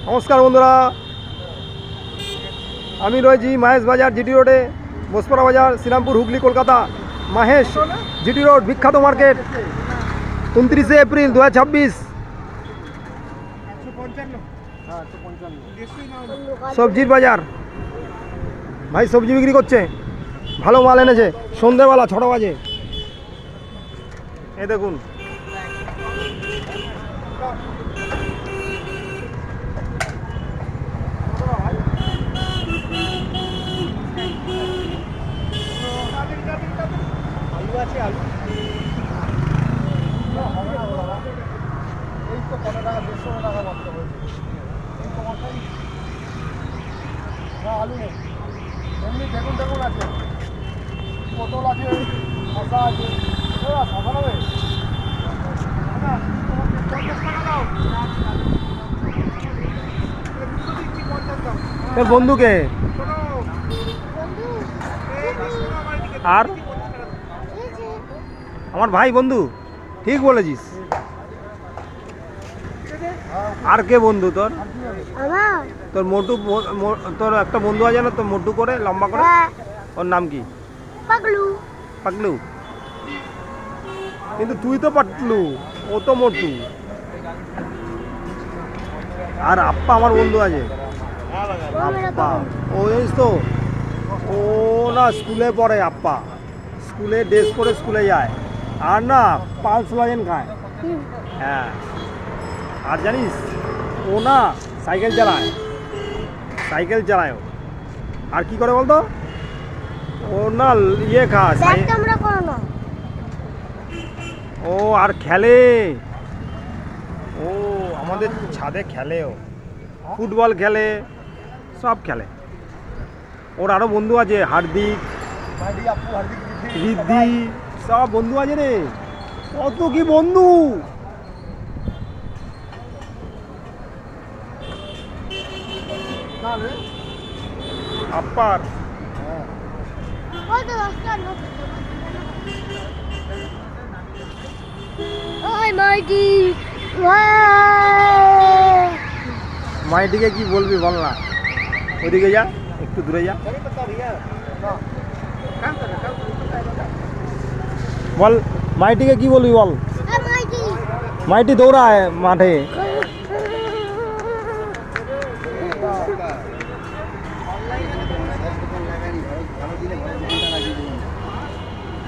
নমস্কার বন্ধুরা, আমি রয়েছি মহেশ বাজার জিটি রোডে, বসপাড়া বাজার, শ্রীরামপুর, হুগলি, কলকাতা। মহেশ জিটি রোড বিখ্যাত মার্কেট, 29 এপ্রিল 2026। সবজির বাজার, ভাই সবজি বিক্রি করছে, ভালো মাল এনেছে। সন্ধ্যেবেলা 6টা বাজে, এই দেখুন। আলু আছে, আলু এই তো কত টাকা, 150 টাকা মাত্র হয়েছে। এই তো মাথায় আলু নেই, এমনি বেগুন বেগুন আছে, পটল আছে, শসা আছে। শসা নেবে তোর বন্ধুকে আর আমার ভাই বন্ধু, ঠিক বলেছিস। আর কে বন্ধু তোর? তোর মোটু, তোর একটা বন্ধু আছে না তোর, মোটু করে লম্বা করে, ওর নাম কি? পাগলু। পাগলু? কিন্তু তুই তো পাতলু, ও তো মোটু। আর আপ্পা আমার বন্ধু আছে, আপ্পা। ও জানিস তো, ও না স্কুলে পড়ে। আপ্পা স্কুলে ড্রেস পরে স্কুলে যায়, আর না পালস বাজেন খায়। হ্যাঁ, আর জানিস ও না সাইকেল চালায়, সাইকেল চালায়। আর কি করে বলতো, ও না ইয়ে খায়, ও আর খেলে। ও আমাদের ছাদে খেলে, ও ফুটবল খেলে, সব খেলে। ওর আরও বন্ধু আছে, হার্দিক, রিদ্ধি, সব বন্ধু আছে রে। কত কি বন্ধু! আপ্পার মাইটিকে কি বলবি বল না, ওইদিকে যা, একটু দূরে যা, বল মাইটিকে কি বলবি বল। মাইটি দৌড়ায় মাঠে।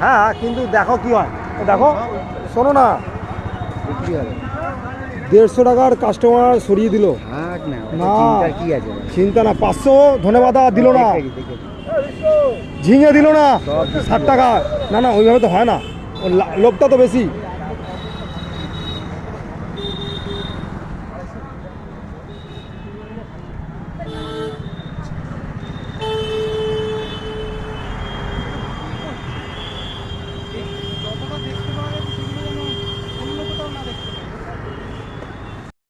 হ্যাঁ, কিন্তু দেখো কি হয়, দেখো শোনো না, 150 টাকার কাস্টমার সরিয়ে দিল। না চিন্তা না, 500 ধন্যবাদ দিল না, ঝিঙে দিল না, 60 টাকা। না না, ওইভাবে তো হয় না, লোকটা তো বেশি।